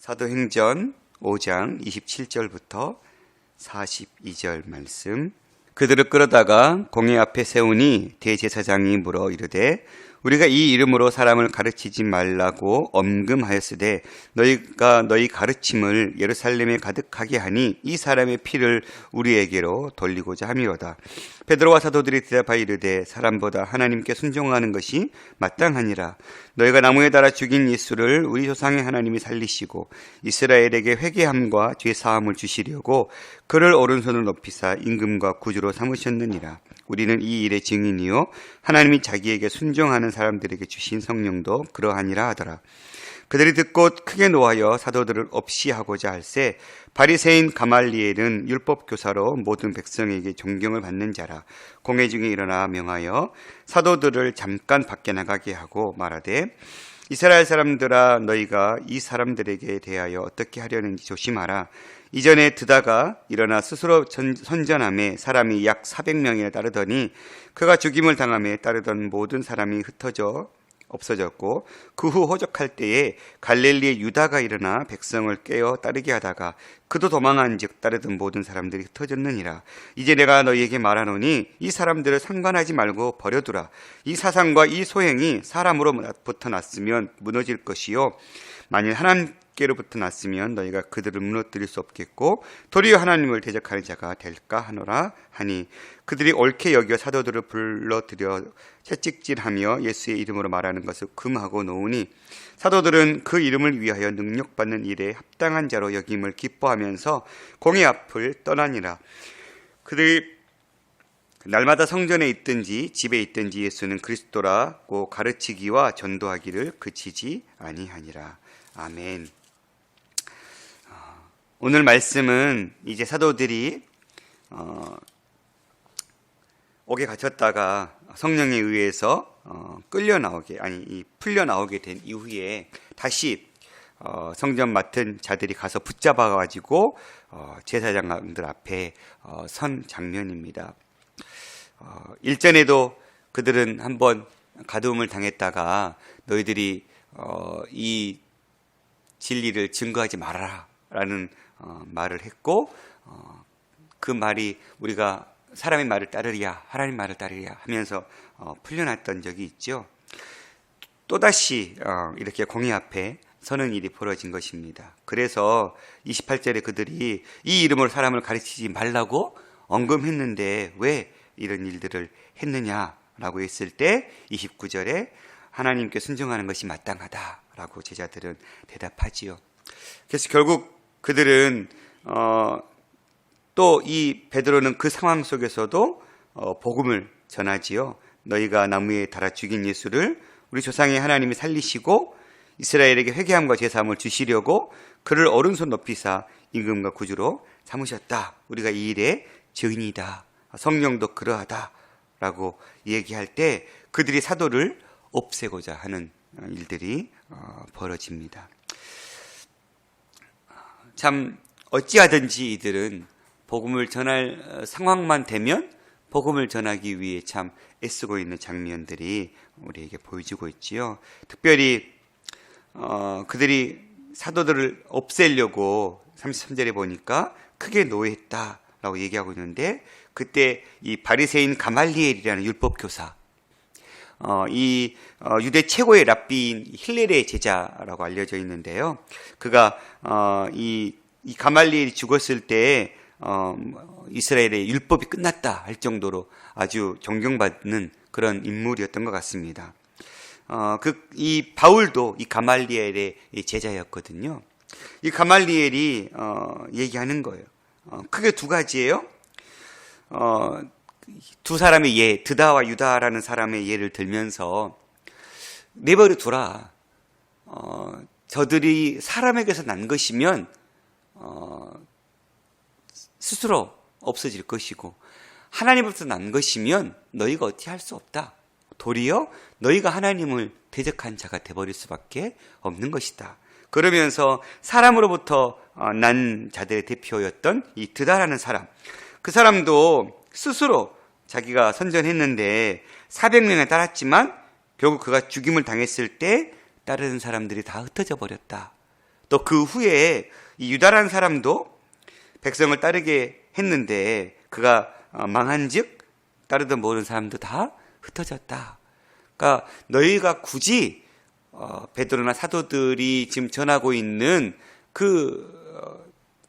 사도행전 5장 27절부터 42절 말씀. 그들을 끌어다가 공회 앞에 세우니 대제사장이 물어 이르되 우리가 이 이름으로 사람을 가르치지 말라고 엄금하였으되 너희가 너희 가르침을 예루살렘에 가득하게 하니 이 사람의 피를 우리에게로 돌리고자 함이로다. 베드로와 사도들이 대답하여 이르되 사람보다 하나님께 순종하는 것이 마땅하니라. 너희가 나무에 달아 죽인 예수를 우리 조상의 하나님이 살리시고 이스라엘에게 회개함과 죄사함을 주시려고 그를 오른손을 높이사 임금과 구주로 삼으셨느니라. 우리는 이 일의 증인이요 하나님이 자기에게 순종하는 사람들에게 주신 성령도 그러하니라 하더라. 그들이 듣고 크게 노하여 사도들을 없이 하고자 할세 바리새인 가말리엘은 율법교사로 모든 백성에게 존경을 받는 자라. 공회 중에 일어나 명하여 사도들을 잠깐 밖에 나가게 하고 말하되 이스라엘 사람들아 너희가 이 사람들에게 대하여 어떻게 하려는지 조심하라. 이전에 드다가 일어나 스스로 선전함에 사람이 약 400명이나 따르더니 그가 죽임을 당함에 따르던 모든 사람이 흩어져 없어졌고 그 후 호적할 때에 갈릴리의 유다가 일어나 백성을 깨어 따르게 하다가 그도 도망한즉 따르던 모든 사람들이 흩어졌느니라. 이제 내가 너희에게 말하노니 이 사람들을 상관하지 말고 버려두라. 이 사상과 이 소행이 사람으로부터 났으면 무너질 것이요 만일 하나님께로부터 났으면 너희가 그들을 무너뜨릴 수 없겠고 도리어 하나님을 대적하는 자가 될까 하노라 하니 그들이 옳게 여겨 사도들을 불러들여 채찍질하며 예수의 이름으로 말하는 것을 금하고 놓으니 사도들은 그 이름을 위하여 능력받는 일에 합당한 자로 여김을 기뻐하면서 공회 앞을 떠나니라. 그들이 날마다 성전에 있든지 집에 있든지 예수는 그리스도라고 가르치기와 전도하기를 그치지 아니하니라. 아멘. 오늘 말씀은 이제 사도들이 옥에 갇혔다가 성령에 의해서 풀려 나오게 된 이후에 다시 성전 맡은 자들이 가서 붙잡아 가지고 제사장들 앞에 선 장면입니다. 일전에도 그들은 한번 가두움을 당했다가 너희들이 이 진리를 증거하지 말아라 라는 말을 했고 그 말이 우리가 사람의 말을 따르랴 하나님 말을 따르랴 하면서 풀려났던 적이 있죠. 또다시 이렇게 공회 앞에 서는 일이 벌어진 것입니다. 그래서 28절에 그들이 이 이름으로 사람을 가르치지 말라고 언급했는데 왜 이런 일들을 했느냐라고 했을 때 29절에 하나님께 순종하는 것이 마땅하다라고 제자들은 대답하지요. 그래서 결국 그들은 또 이 베드로는 그 상황 속에서도 복음을 전하지요. 너희가 나무에 달아 죽인 예수를 우리 조상의 하나님이 살리시고 이스라엘에게 회개함과 제사함을 주시려고 그를 오른손 높이사 임금과 구주로 삼으셨다. 우리가 이 일의 증인이다. 성령도 그러하다라고 얘기할 때 그들이 사도를 없애고자 하는 일들이 벌어집니다. 참 어찌하든지 이들은 복음을 전할 상황만 되면 복음을 전하기 위해 참 애쓰고 있는 장면들이 우리에게 보여지고 있지요. 특별히 그들이 사도들을 없애려고 33절에 보니까 크게 노했다라고 얘기하고 있는데 그때 이 바리새인 가말리엘이라는 율법교사 이 유대 최고의 랍비인 힐렐의 제자라고 알려져 있는데요. 그가 이 가말리엘이 죽었을 때 이스라엘의 율법이 끝났다 할 정도로 아주 존경받는 그런 인물이었던 것 같습니다. 이 바울도 이 가말리엘의 제자였거든요. 이 가말리엘이 얘기하는 거예요. 크게 두 가지예요. 두 사람의 예, 드다와 유다라는 사람의 예를 들면서 내버려 두라. 저들이 사람에게서 난 것이면 스스로 없어질 것이고 하나님으로부터 난 것이면 너희가 어떻게 할 수 없다. 도리어 너희가 하나님을 대적한 자가 되어버릴 수밖에 없는 것이다. 그러면서 사람으로부터 난 자들의 대표였던 이 드다라는 사람, 그 사람도 스스로 자기가 선전했는데 400명에 따랐지만 결국 그가 죽임을 당했을 때 따르는 사람들이 다 흩어져 버렸다. 또 그 후에 이 유다라는 사람도 백성을 따르게 했는데 그가 망한즉 따르던 모든 사람도 다 흩어졌다. 그러니까 너희가 굳이 베드로나 사도들이 지금 전하고 있는 그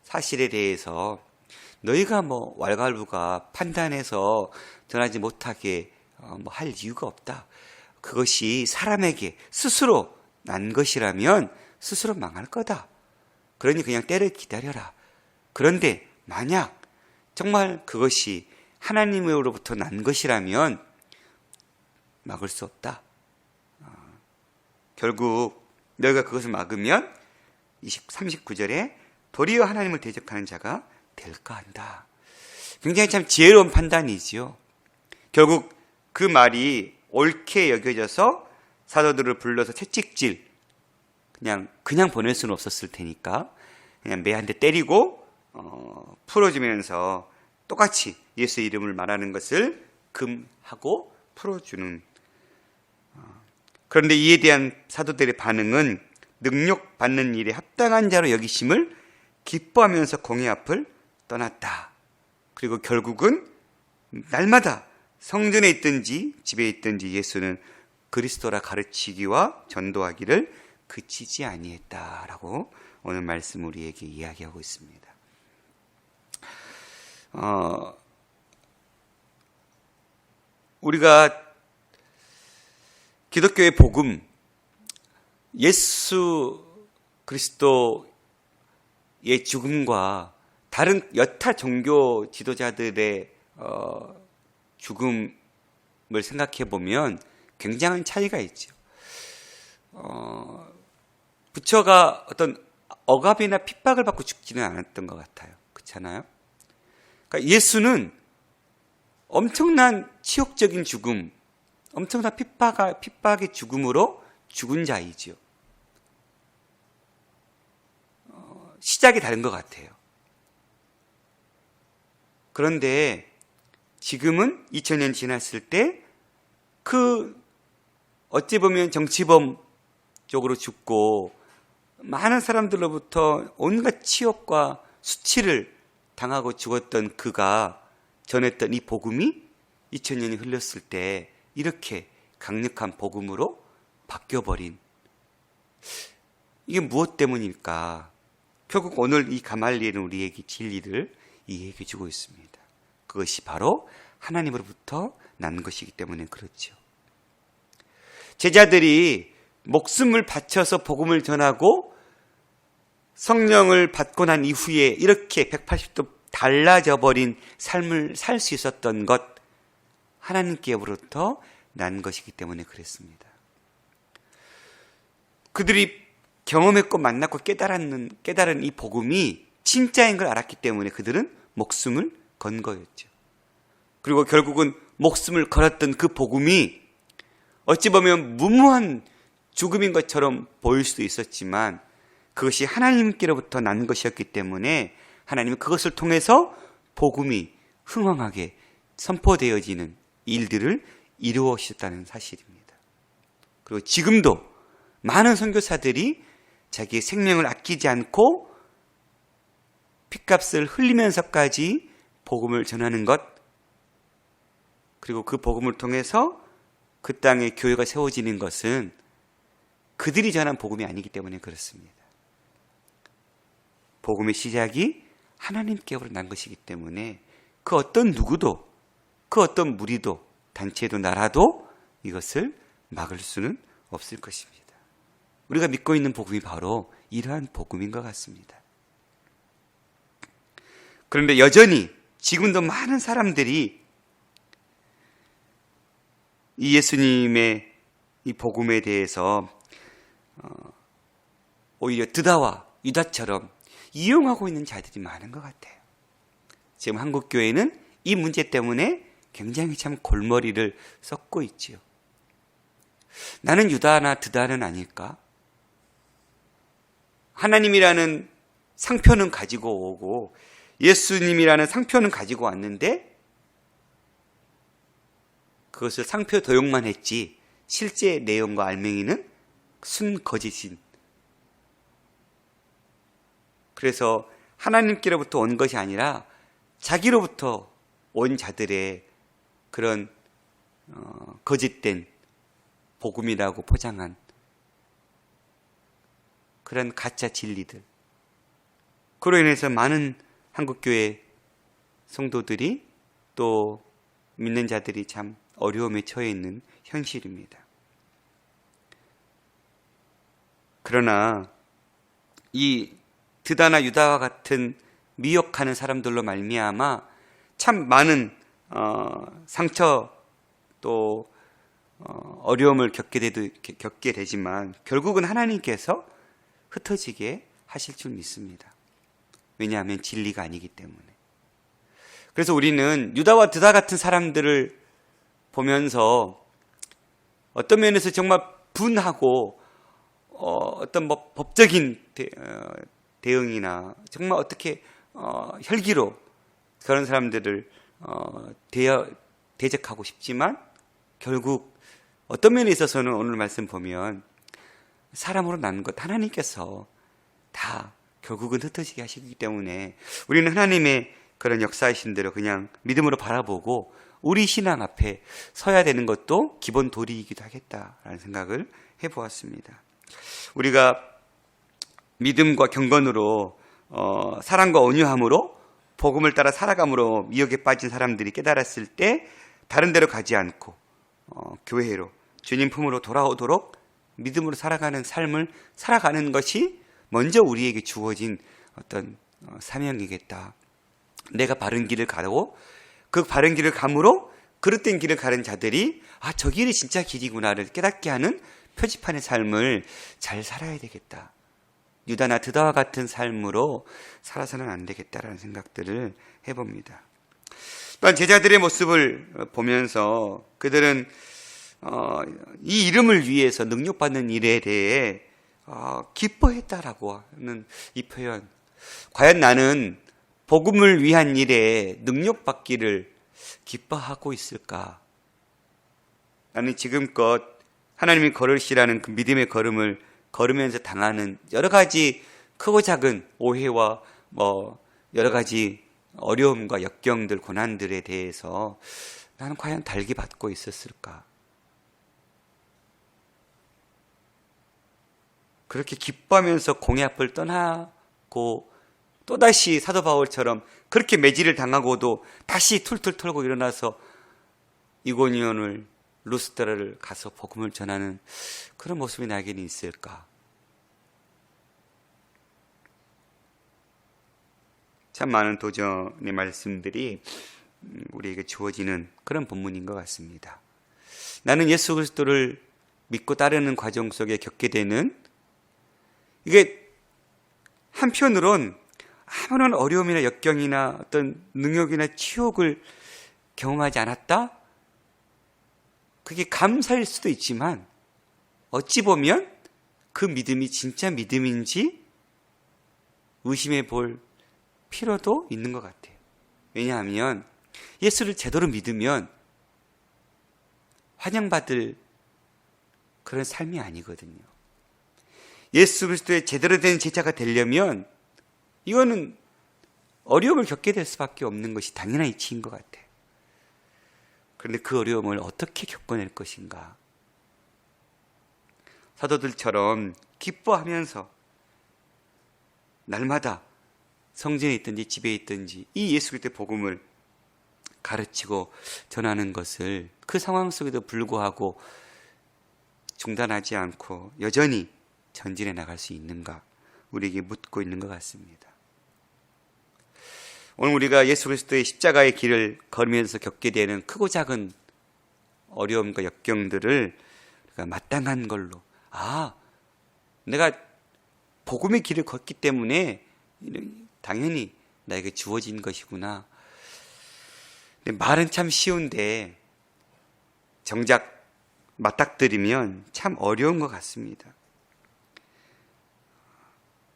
사실에 대해서 너희가 뭐 왈가왈부가 판단해서 전하지 못하게 할 이유가 없다. 그것이 사람에게 스스로 난 것이라면 스스로 망할 거다. 그러니 그냥 때를 기다려라. 그런데 만약 정말 그것이 하나님으로부터 난 것이라면 막을 수 없다. 결국 너희가 그것을 막으면 39절에 도리어 하나님을 대적하는 자가 될까 한다. 굉장히 참 지혜로운 판단이지요. 결국 그 말이 옳게 여겨져서 사도들을 불러서 채찍질 그냥 보낼 수는 없었을 테니까 그냥 매 한 대 때리고 풀어주면서 똑같이 예수 이름을 말하는 것을 금하고 풀어주는. 그런데 이에 대한 사도들의 반응은 능력받는 일에 합당한 자로 여기심을 기뻐하면서 공회 앞을 떠났다. 그리고 결국은 날마다 성전에 있든지 집에 있든지 예수는 그리스도라 가르치기와 전도하기를 그치지 아니했다라고 오늘 말씀 우리에게 이야기하고 있습니다. 우리가 기독교의 복음, 예수 그리스도의 죽음과 다른 여타 종교 지도자들의 죽음을 생각해 보면 굉장한 차이가 있죠. 부처가 어떤 억압이나 핍박을 받고 죽지는 않았던 것 같아요. 그렇잖아요? 그러니까 예수는 엄청난 치욕적인 죽음, 엄청난 핍박의 죽음으로 죽은 자이지요. 시작이 다른 것 같아요. 그런데 지금은 2000년 지났을 때 어찌 보면 정치범 쪽으로 죽고 많은 사람들로부터 온갖 치욕과 수치를 당하고 죽었던 그가 전했던 이 복음이 2000년이 흘렀을 때 이렇게 강력한 복음으로 바뀌어버린, 이게 무엇 때문일까? 결국 오늘 이 가말리엘은 우리에게 진리를 이해해 주고 있습니다. 그것이 바로 하나님으로부터 난 것이기 때문에 그렇죠. 제자들이 목숨을 바쳐서 복음을 전하고 성령을 받고 난 이후에 이렇게 180도 달라져 버린 삶을 살 수 있었던 것, 하나님께로부터 난 것이기 때문에 그랬습니다. 그들이 경험했고 만났고 깨달은 이 복음이 진짜인 걸 알았기 때문에 그들은 목숨을 건 거였죠. 그리고 결국은 목숨을 걸었던 그 복음이 어찌 보면 무모한 죽음인 것처럼 보일 수도 있었지만 그것이 하나님께로부터 난 것이었기 때문에 하나님은 그것을 통해서 복음이 흥황하게 선포되어지는 일들을 이루어주셨다는 사실입니다. 그리고 지금도 많은 선교사들이 자기의 생명을 아끼지 않고 핏값을 흘리면서까지 복음을 전하는 것, 그리고 그 복음을 통해서 그 땅에 교회가 세워지는 것은 그들이 전한 복음이 아니기 때문에 그렇습니다. 복음의 시작이 하나님께로 난 것이기 때문에 그 어떤 누구도, 그 어떤 무리도, 단체도, 나라도 이것을 막을 수는 없을 것입니다. 우리가 믿고 있는 복음이 바로 이러한 복음인 것 같습니다. 그런데 여전히 지금도 많은 사람들이 이 예수님의 이 복음에 대해서 오히려 드다와 유다처럼 이용하고 있는 자들이 많은 것 같아요. 지금 한국교회는 이 문제 때문에 굉장히 참 골머리를 썩고 있지요. 나는 유다나 드다는 아닐까? 하나님이라는 상표는 가지고 오고 예수님이라는 상표는 가지고 왔는데 그것을 상표 도용만 했지 실제 내용과 알맹이는 순 거짓인, 그래서 하나님께로부터 온 것이 아니라 자기로부터 온 자들의 그런 거짓된 복음이라고 포장한 그런 가짜 진리들, 그로 인해서 많은 한국교회 성도들이 또 믿는 자들이 참 어려움에 처해 있는 현실입니다. 그러나 이 드다나 유다와 같은 미혹하는 사람들로 말미암아 참 많은 상처 또 어려움을 겪게 되지만 결국은 하나님께서 흩어지게 하실 줄 믿습니다. 왜냐하면 진리가 아니기 때문에. 그래서 우리는 유다와 드다 같은 사람들을 보면서 어떤 면에서 정말 분하고 어떤 뭐 법적인 대응이나 정말 어떻게 혈기로 그런 사람들을 대적하고 싶지만 결국 어떤 면에 있어서는 오늘 말씀 보면 사람으로 난 것 하나님께서 다 결국은 흩어지게 하시기 때문에 우리는 하나님의 그런 역사이신 대로 그냥 믿음으로 바라보고 우리 신앙 앞에 서야 되는 것도 기본 도리이기도 하겠다라는 생각을 해보았습니다. 우리가 믿음과 경건으로 사랑과 온유함으로 복음을 따라 살아감으로 미혹에 빠진 사람들이 깨달았을 때 다른 데로 가지 않고 교회로 주님 품으로 돌아오도록 믿음으로 살아가는 삶을 살아가는 것이 먼저 우리에게 주어진 어떤 사명이겠다. 내가 바른 길을 가고 그 바른 길을 감으로 그릇된 길을 가는 자들이 저 길이 진짜 길이구나를 깨닫게 하는 표지판의 삶을 잘 살아야 되겠다. 유다나 드다와 같은 삶으로 살아서는 안 되겠다라는 생각들을 해봅니다. 또한 제자들의 모습을 보면서 그들은 이 이름을 위해서 능력받는 일에 대해 기뻐했다라고 하는 이 표현. 과연 나는 복음을 위한 일에 능력받기를 기뻐하고 있을까? 나는 지금껏 하나님이 걸으시라는 그 믿음의 걸음을 걸으면서 당하는 여러 가지 크고 작은 오해와 여러 가지 어려움과 역경들, 고난들에 대해서 나는 과연 달기 받고 있었을까? 그렇게 기뻐하면서 공의 앞을 떠나고 또다시 사도 바울처럼 그렇게 매질을 당하고도 다시 툴툴 털고 일어나서 이고니온을 루스드라를 가서 복음을 전하는 그런 모습이 나에게는 있을까? 참 많은 도전의 말씀들이 우리에게 주어지는 그런 본문인 것 같습니다. 나는 예수 그리스도를 믿고 따르는 과정 속에 겪게 되는 이게 한편으론 아무런 어려움이나 역경이나 어떤 능욕이나 치욕을 경험하지 않았다? 그게 감사일 수도 있지만 어찌 보면 그 믿음이 진짜 믿음인지 의심해 볼 필요도 있는 것 같아요. 왜냐하면 예수를 제대로 믿으면 환영받을 그런 삶이 아니거든요. 예수 그리스도의 제대로 된 제자가 되려면 이거는 어려움을 겪게 될 수밖에 없는 것이 당연한 이치인 것 같아요. 그런데 그 어려움을 어떻게 겪어낼 것인가? 사도들처럼 기뻐하면서 날마다 성전에 있든지 집에 있든지 이 예수 그리스도의 복음을 가르치고 전하는 것을 그 상황 속에도 불구하고 중단하지 않고 여전히 전진해 나갈 수 있는가? 우리에게 묻고 있는 것 같습니다. 오늘 우리가 예수 그리스도의 십자가의 길을 걸으면서 겪게 되는 크고 작은 어려움과 역경들을 우리가 마땅한 걸로 내가 복음의 길을 걷기 때문에 당연히 나에게 주어진 것이구나. 근데 말은 참 쉬운데 정작 맞닥뜨리면 참 어려운 것 같습니다.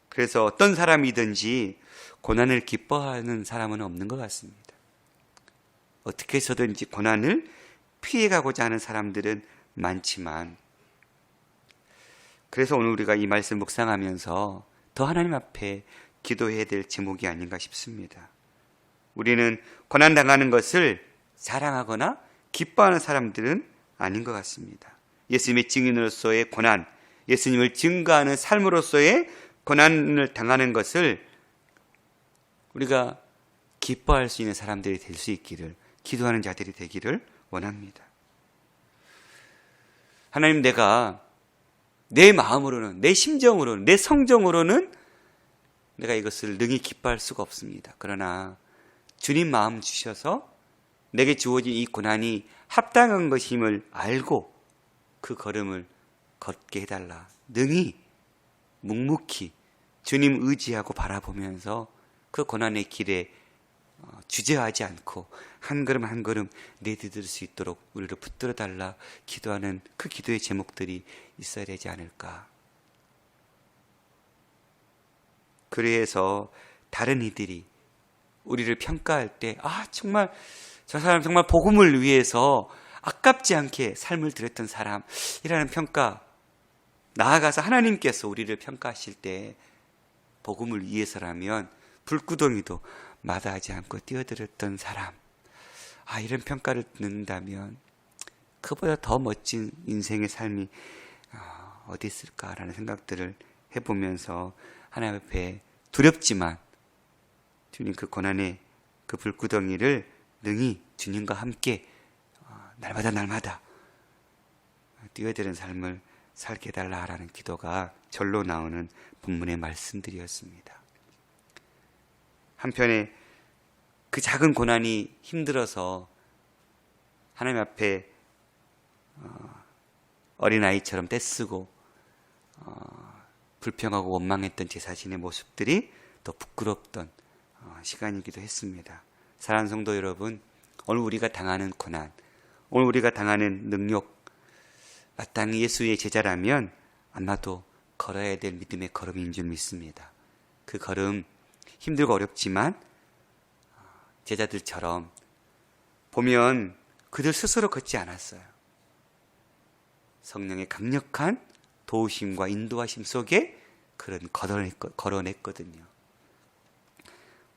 그래서 어떤 사람이든지 고난을 기뻐하는 사람은 없는 것 같습니다. 어떻게 해서든지 고난을 피해가고자 하는 사람들은 많지만, 그래서 오늘 우리가 이 말씀 묵상하면서 더 하나님 앞에 기도해야 될 제목이 아닌가 싶습니다. 우리는 고난당하는 것을 자랑하거나 기뻐하는 사람들은 아닌 것 같습니다. 예수님의 증인으로서의 고난, 예수님을 증거하는 삶으로서의 고난을 당하는 것을 우리가 기뻐할 수 있는 사람들이 될 수 있기를, 기도하는 자들이 되기를 원합니다. 하나님, 내가 내 마음으로는, 내 심정으로는, 내 성정으로는 내가 이것을 능히 기뻐할 수가 없습니다. 그러나 주님 마음 주셔서 내게 주어진 이 고난이 합당한 것임을 알고 그 걸음을 걷게 해달라. 능히 묵묵히 주님 의지하고 바라보면서 그 고난의 길에 주저하지 않고 한 걸음 한 걸음 내디딜 수 있도록 우리를 붙들어 달라 기도하는 그 기도의 제목들이 있어야 되지 않을까. 그래서 다른 이들이 우리를 평가할 때, 정말 저 사람 정말 복음을 위해서 아깝지 않게 삶을 드렸던 사람이라는 평가, 나아가서 하나님께서 우리를 평가하실 때 복음을 위해서라면 불구덩이도 마다하지 않고 뛰어들었던 사람, 이런 평가를 듣는다면 그보다 더 멋진 인생의 삶이 어디 있을까라는 생각들을 해보면서 하나님 앞에 두렵지만 주님 그 고난의 그 불구덩이를 능히 주님과 함께 날마다 뛰어드는 삶을 살게 해달라라는 기도가 절로 나오는 본문의 말씀들이었습니다. 한편에 그 작은 고난이 힘들어서 하나님 앞에 어린아이처럼 떼쓰고 불평하고 원망했던 제 자신의 모습들이 더 부끄럽던 시간이기도 했습니다. 사랑하는 성도 여러분, 오늘 우리가 당하는 고난, 오늘 우리가 당하는 능력, 마땅히 예수의 제자라면 아마도 걸어야 될 믿음의 걸음인 줄 믿습니다. 그 걸음 힘들고 어렵지만 제자들처럼 보면 그들 스스로 걷지 않았어요. 성령의 강력한 도우심과 인도하심 속에 그런 걸어냈거든요.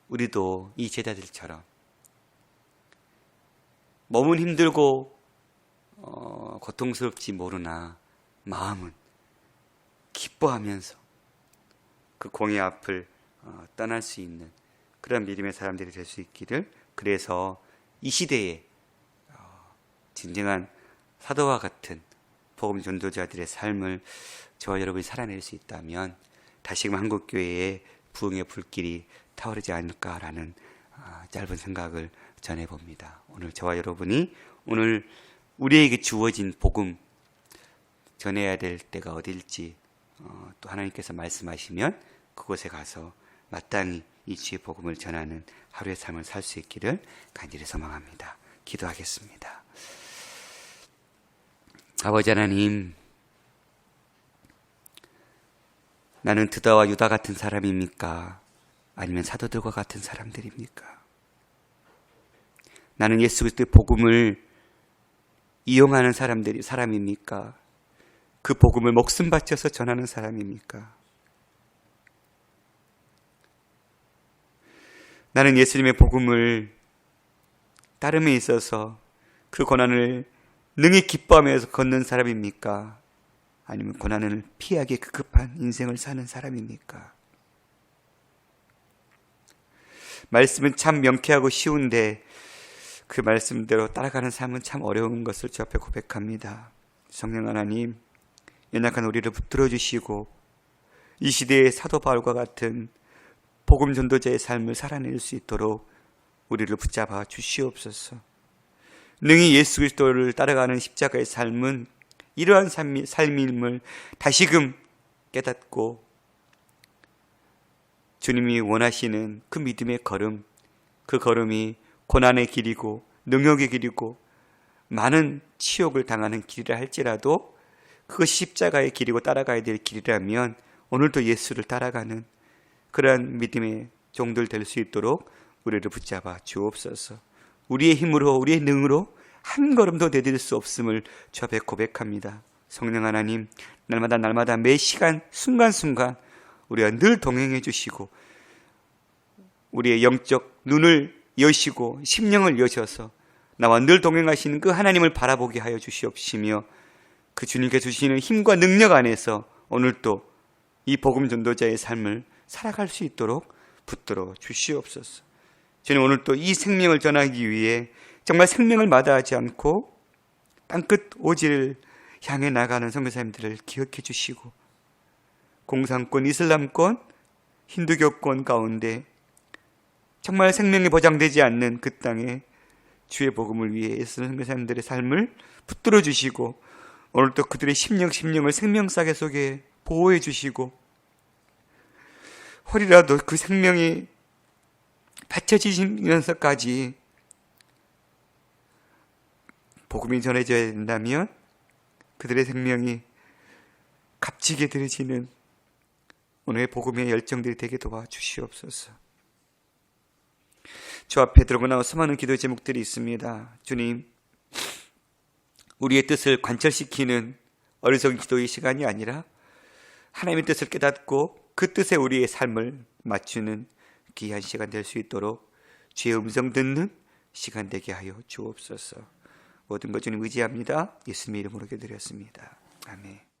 우리도 이 제자들처럼 몸은 힘들고 고통스럽지 모르나 마음은 기뻐하면서 그 공의 앞을 떠날 수 있는 그런 믿음의 사람들이 될 수 있기를, 그래서 이 시대에 진정한 사도와 같은 복음 전도자들의 삶을 저와 여러분이 살아낼 수 있다면 다시금 한국교회의 부흥의 불길이 타오르지 않을까라는 짧은 생각을 전해봅니다. 오늘 저와 여러분이 오늘 우리에게 주어진 복음 전해야 될 때가 어딜지 또 하나님께서 말씀하시면 그곳에 가서 마땅히 이 주의 복음을 전하는 하루의 삶을 살 수 있기를 간절히 소망합니다. 기도하겠습니다. 아버지 하나님, 나는 드다와 유다 같은 사람입니까? 아니면 사도들과 같은 사람들입니까? 나는 예수 그리스도의 복음을 이용하는 사람입니까? 그 복음을 목숨 바쳐서 전하는 사람입니까? 나는 예수님의 복음을 따름에 있어서 그 고난을 능히 기뻐하면서 걷는 사람입니까? 아니면 고난을 피하기 급급한 인생을 사는 사람입니까? 말씀은 참 명쾌하고 쉬운데 그 말씀대로 따라가는 삶은 참 어려운 것을 주 앞에 고백합니다. 성령 하나님, 연약한 우리를 붙들어 주시고 이 시대의 사도 바울과 같은 복음 전도자의 삶을 살아낼 수 있도록 우리를 붙잡아 주시옵소서. 능히 예수 그리스도를 따라가는 십자가의 삶은 이러한 삶임을 다시금 깨닫고 주님이 원하시는 그 믿음의 걸음, 그 걸음이 고난의 길이고 능력의 길이고 많은 치욕을 당하는 길이라 할지라도 그것이 십자가의 길이고 따라가야 될 길이라면 오늘도 예수를 따라가는 그러한 믿음의 종들 될 수 있도록 우리를 붙잡아 주옵소서. 우리의 힘으로 우리의 능으로 한 걸음도 내딜 수 없음을 주 앞에 고백합니다. 성령 하나님, 날마다 매 시간 순간순간 우리와 늘 동행해 주시고 우리의 영적 눈을 여시고 심령을 여셔서 나와 늘 동행하시는 그 하나님을 바라보게 하여 주시옵시며 그 주님께 주시는 힘과 능력 안에서 오늘도 이 복음 전도자의 삶을 살아갈 수 있도록 붙들어 주시옵소서. 주님, 오늘 또 이 생명을 전하기 위해 정말 생명을 마다하지 않고 땅끝 오지를 향해 나가는 선교사님들을 기억해 주시고 공산권, 이슬람권, 힌두교권 가운데 정말 생명이 보장되지 않는 그 땅에 주의 복음을 위해 애쓰는 선교사님들의 삶을 붙들어 주시고 오늘 또 그들의 심령을 생명싸개 속에 보호해 주시고 혹이라도 그 생명이 바쳐지면서까지 복음이 전해져야 된다면 그들의 생명이 값지게 들여지는 오늘의 복음의 열정들이 되게 도와주시옵소서. 주 앞에 들고 나와 수많은 기도 제목들이 있습니다. 주님, 우리의 뜻을 관철시키는 어리석은 기도의 시간이 아니라 하나님의 뜻을 깨닫고 그 뜻에 우리의 삶을 맞추는 귀한 시간 될 수 있도록 주의 음성 듣는 시간 되게 하여 주옵소서. 모든 것 주님 의지합니다. 예수님의 이름으로 기도드렸습니다. 아멘.